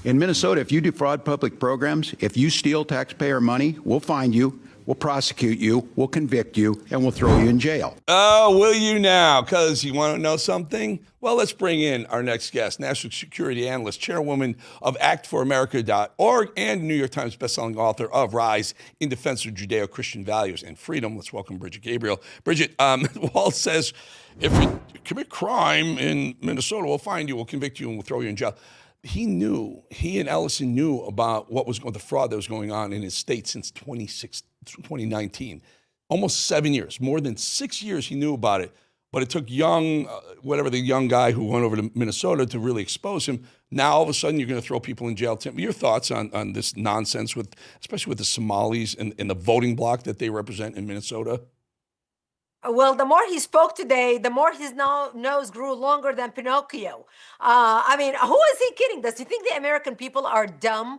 In Minnesota, if you defraud public programs, if you steal taxpayer money, we'll find you, we'll prosecute you, we'll convict you, and we'll throw you in jail. Oh, will you now? Because you want to know something? Well, let's bring in our next guest, national security analyst, chairwoman of ActForAmerica.org, and New York Times bestselling author of Rise in Defense of Judeo-Christian Values and Freedom. Let's welcome Brigitte Gabriel. Brigitte, Walt says, if you commit crime in Minnesota, we'll find you, we'll convict you, and we'll throw you in jail. He and Ellison knew about the fraud that was going on in his state since 2019. Almost 7 years, more than 6 years he knew about it. But it took the young guy who went over to Minnesota to really expose him. Now, all of a sudden, you're going to throw people in jail. Tim, your thoughts on this nonsense, especially with the Somalis and the voting bloc that they represent in Minnesota? Well, the more he spoke today, the more his nose grew longer than Pinocchio. I mean, who is he kidding? Does he think the American people are dumb?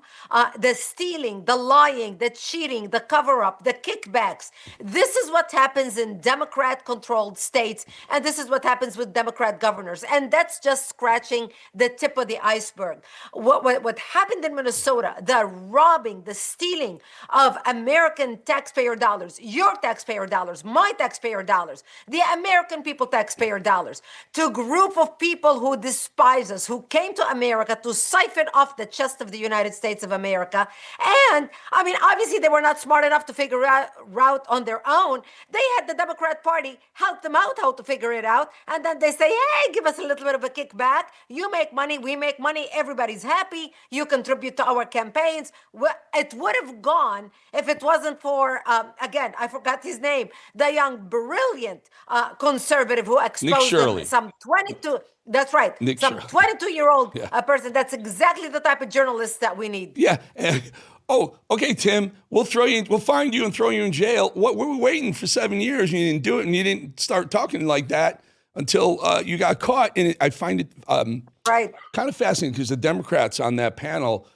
The stealing, the lying, the cheating, the cover-up, the kickbacks. This is what happens in Democrat-controlled states, and this is what happens with Democrat governors. And that's just scratching the tip of the iceberg. What happened in Minnesota, the robbing, the stealing of American taxpayer dollars, your taxpayer dollars, my taxpayer dollars, the American people taxpayer dollars, to a group of people who despise us, who came to America to siphon off the chest of the United States of America. And I mean, obviously they were not smart enough to figure out on their own. They had the Democrat Party help them out how to figure it out. And then they say, hey, give us a little bit of a kickback. You make money, we make money, everybody's happy. You contribute to our campaigns. Well, it would have gone if it wasn't for, again, I forgot his name, the young brilliant conservative who exposed some 22. That's right. Some 22-year-old person. That's exactly the type of journalist that we need. Yeah. Oh, okay, Tim. We'll find you and throw you in jail. What we were waiting for 7 years, and you didn't do it, and you didn't start talking like that until you got caught. And I find it kind of fascinating because the Democrats on that panel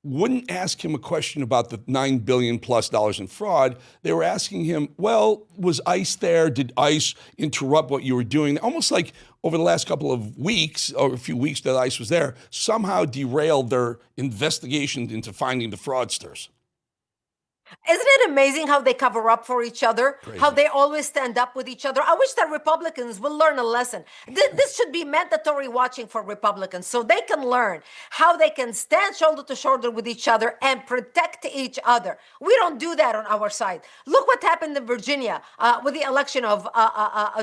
wouldn't ask him a question about the $9 billion plus in fraud. They were asking him, well, was ICE there? Did ICE interrupt what you were doing? Almost like over the last couple of weeks, or a few weeks that ICE was there, somehow derailed their investigation into finding the fraudsters. Isn't it amazing how they cover up for each other? Crazy. How they always stand up with each other? I wish that Republicans will learn a lesson. This should be mandatory watching for Republicans so they can learn how they can stand shoulder to shoulder with each other and protect each other. We don't do that on our side. Look what happened in Virginia with the election of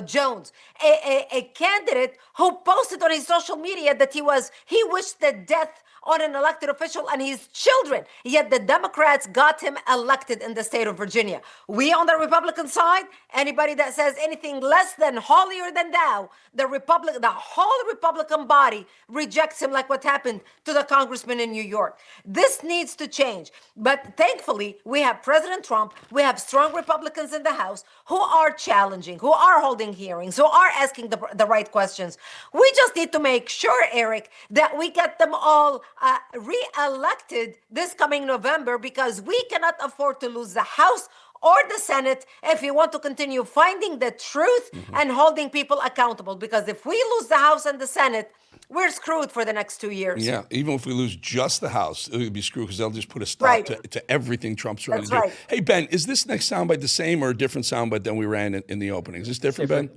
Jones, a candidate who posted on his social media that he wished the death on an elected official and his children. Yet the Democrats got him elected in the state of Virginia. We on the Republican side, anybody that says anything less than holier than thou, the whole Republican body rejects him, like what happened to the congressman in New York. This needs to change. But thankfully, we have President Trump, we have strong Republicans in the House who are challenging, who are holding hearings, who are asking the right questions. We just need to make sure, Eric, that we get them all re-elected this coming November, because we cannot afford to lose the House or the Senate if we want to continue finding the truth and holding people accountable. Because if we lose the House and the Senate, we're screwed for the next 2 years. Yeah, even if we lose just the House, it would be screwed because they'll just put a stop to everything Trump's trying to do. Hey, Ben, is this next soundbite the same or a different soundbite than we ran in the opening? Is this different, Ben?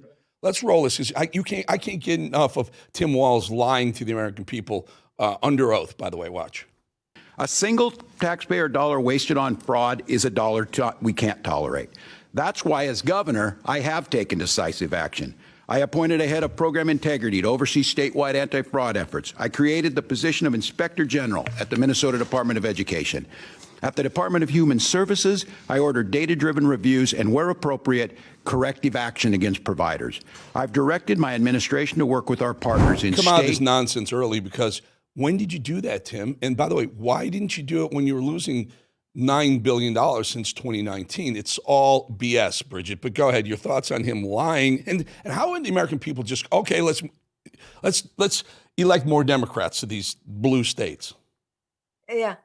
Let's roll this, because I can't get enough of Tim Walz lying to the American people under oath, by the way. Watch. A single taxpayer dollar wasted on fraud is a dollar we can't tolerate. That's why, as governor, I have taken decisive action. I appointed a head of program integrity to oversee statewide anti-fraud efforts. I created the position of Inspector General at the Minnesota Department of Education. At the Department of Human Services, I ordered data-driven reviews and, where appropriate, corrective action against providers. I've directed my administration to work with our partners in Come out of this nonsense early, because when did you do that, Tim? And by the way, why didn't you do it when you were losing $9 billion since 2019? It's all BS, Brigitte. But go ahead, your thoughts on him lying, and how would the American people just, okay, let's elect more Democrats to these blue states? Yeah.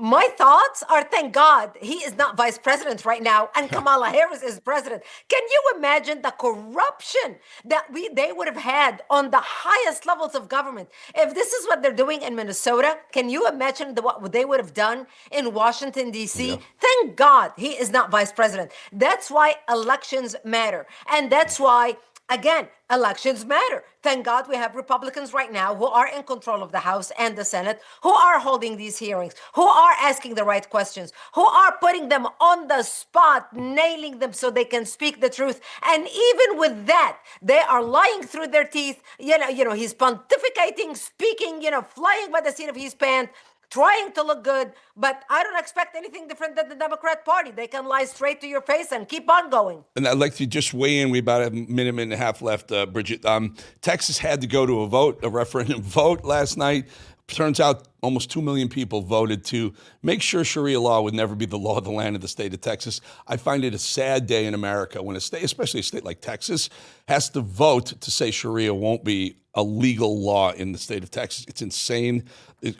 My thoughts are, thank God he is not vice president right now and Kamala Harris is president. Can you imagine the corruption that they would have had on the highest levels of government? If this is what they're doing in Minnesota, can you imagine what they would have done in Washington, D.C.? Yeah. Thank God he is not vice president. That's why elections matter. And that's why, again, elections matter. Thank God we have Republicans right now who are in control of the House and the Senate, who are holding these hearings, who are asking the right questions, who are putting them on the spot, nailing them so they can speak the truth. And even with that, they are lying through their teeth. He's pontificating, speaking, flying by the seat of his pants, trying to look good, but I don't expect anything different than the Democrat Party. They can lie straight to your face and keep on going. And I'd like to just weigh in. We about a minute and a half left, Brigitte. Texas had to go to a referendum vote last night. Turns out almost 2 million people voted to make sure Sharia law would never be the law of the land of the state of Texas. I find it a sad day in America when a state, especially a state like Texas, has to vote to say Sharia won't be a legal law in the state of Texas. It's insane.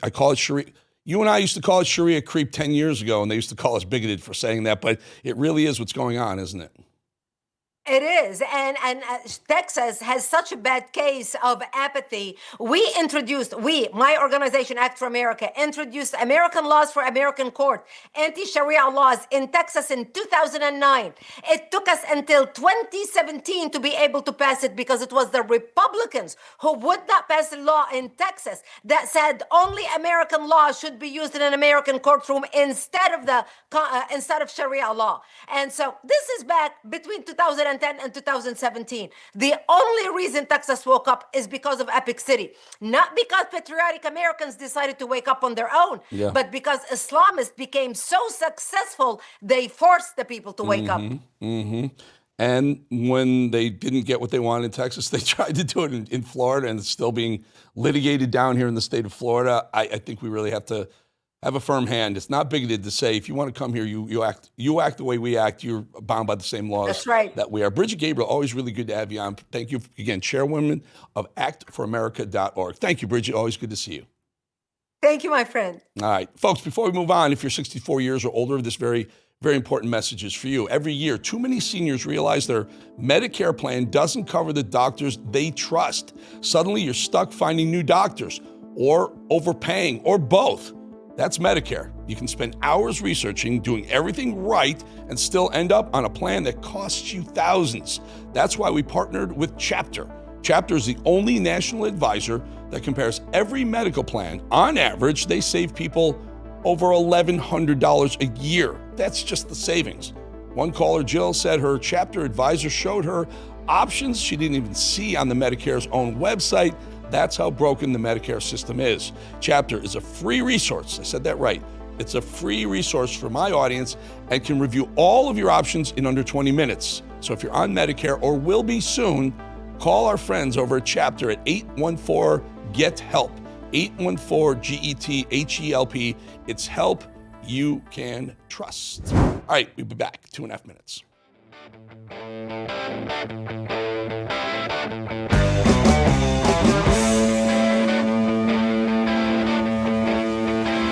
I call it Sharia. You and I used to call it Sharia creep 10 years ago, and they used to call us bigoted for saying that, but it really is what's going on, isn't it? It is. And Texas has such a bad case of apathy. My organization, Act for America, introduced American laws for American court, anti-Sharia laws in Texas in 2009. It took us until 2017 to be able to pass it because it was the Republicans who would not pass a law in Texas that said only American law should be used in an American courtroom instead of Sharia law. And so this is back between 2010 and 2017. The only reason Texas woke up is because of Epic City. Not because patriotic Americans decided to wake up on their own, but because Islamists became so successful, they forced the people to wake up. Mm-hmm. And when they didn't get what they wanted in Texas, they tried to do it in Florida, and it's still being litigated down here in the state of Florida. I think we really have to have a firm hand. It's not bigoted to say, if you want to come here, you act the way we act. You're bound by the same laws that we are. Brigitte Gabriel, always really good to have you on. Thank you again, chairwoman of actforamerica.org. Thank you, Brigitte. Always good to see you. Thank you, my friend. All right, folks, before we move on, if you're 64 years or older, this very, very important message is for you. Every year, too many seniors realize their Medicare plan doesn't cover the doctors they trust. Suddenly, you're stuck finding new doctors or overpaying or both. That's Medicare. You can spend hours researching, doing everything right, and still end up on a plan that costs you thousands. That's why we partnered with Chapter. Chapter is the only national advisor that compares every medical plan. On average, they save people over $1,100 a year. That's just the savings. One caller, Jill, said her Chapter advisor showed her options she didn't even see on the Medicare's own website. That's how broken the Medicare system is. Chapter is a free resource. I said that right. It's a free resource for my audience and can review all of your options in under 20 minutes. So if you're on Medicare or will be soon, call our friends over at Chapter at 814-GET-HELP. 814-GET-HELP. It's help you can trust. All right, we'll be back 2.5 minutes.